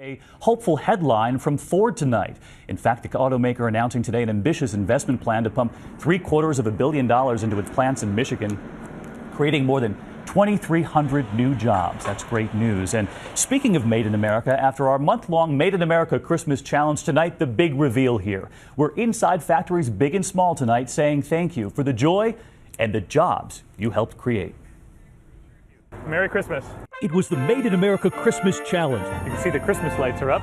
A hopeful headline from Ford tonight. In fact, the automaker announcing today an ambitious investment plan to pump $750 million into its plants in Michigan, creating more than 2,300 new jobs. That's great news. And speaking of Made in America, after our month-long Made in America Christmas challenge tonight, the big reveal here. We're inside factories big and small tonight saying thank you for the joy and the jobs you helped create. Merry Christmas. It was the Made in America Christmas Challenge. You can see the Christmas lights are up.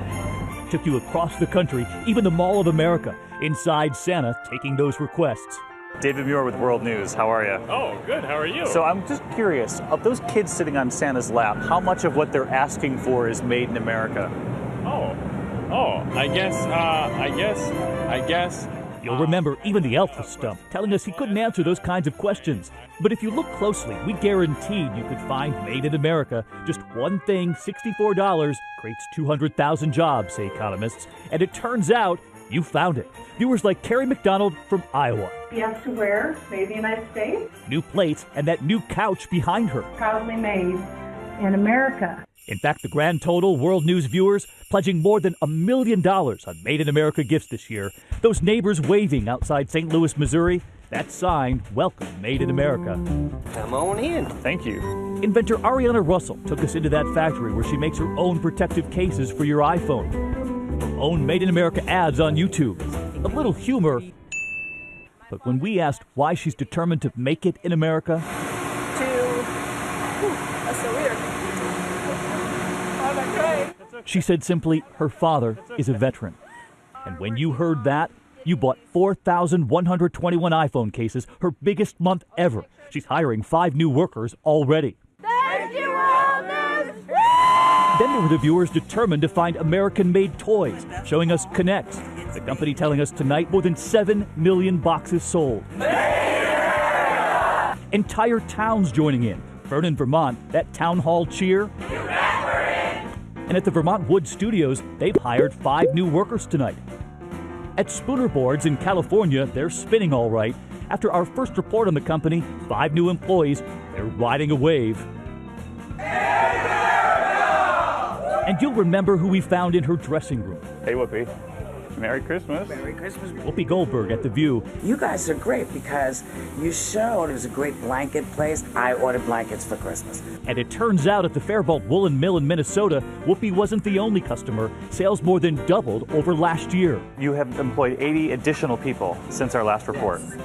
Took you across the country, even the Mall of America, inside Santa, taking those requests. David Muir with World News. How are you? Oh, good. How are you? So I'm just curious, of those kids sitting on Santa's lap, how much of what they're asking for is made in America? I guess. You'll remember even the elf was stumped, telling us he couldn't answer those kinds of questions. But if you look closely, we guaranteed you could find Made in America. Just one thing, $64, creates 200,000 jobs, say economists. And it turns out you found it. Viewers like Carrie McDonald from Iowa. Yes to where? Made in the United States. New plates and that new couch behind her. Proudly made in America. In fact, the grand total, World News viewers pledging more than $1 million on Made in America gifts this year. Those neighbors waving outside St. Louis, Missouri. That sign, welcome Made in America. Come on in. Thank you. Inventor Ariana Russell took us into that factory where she makes her own protective cases for your iPhone. Her own Made in America ads on YouTube. A little humor. But when we asked why she's determined to make it in America, That's so weird. Oh, that's great. she said simply her father is a veteran. And when you heard that, you bought 4,121 iPhone cases, her biggest month ever. She's hiring 5 new workers already. Thank you, World News. Then there were the viewers determined to find American-made toys, showing us Connect, the company telling us tonight more than 7 million boxes sold. Entire towns joining in. Vernon, Vermont, that town hall cheer. And at the Vermont Wood Studios, they've hired 5 new workers tonight. At Spooner Boards in California, they're spinning all right. After our first report on the company, 5 new employees, they're riding a wave. And you'll remember who we found in her dressing room. Hey, Whoopi. Merry Christmas. Merry Christmas. Whoopi Goldberg at The View. You guys are great because you showed it was a great blanket place. I ordered blankets for Christmas. And it turns out at the Faribault Woolen Mill in Minnesota, Whoopi wasn't the only customer. Sales more than doubled over last year. You have employed 80 additional people since our last report. Yes.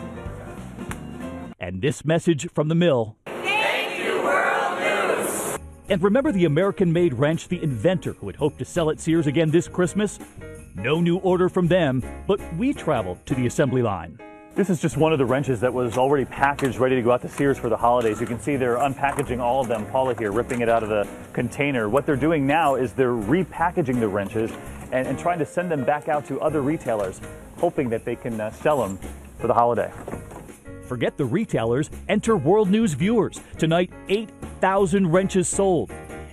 And this message from the mill. Thank you, World News. And remember the American-made wrench, the inventor who had hoped to sell at Sears again this Christmas? No new order from them, but we traveled to the assembly line. This is just one of the wrenches that was already packaged, ready to go out to Sears for the holidays. You can see they're unpackaging all of them. Paula here, ripping it out of the container. What they're doing now is they're repackaging the wrenches and trying to send them back out to other retailers, hoping that they can sell them for the holiday. Forget the retailers, enter World News viewers. Tonight, 8,000 wrenches sold.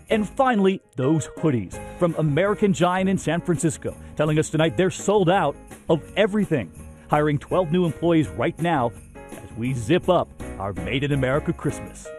And finally, those hoodies from American Giant in San Francisco, telling us tonight they're sold out of everything. Hiring 12 new employees right now as we zip up our Made in America Christmas.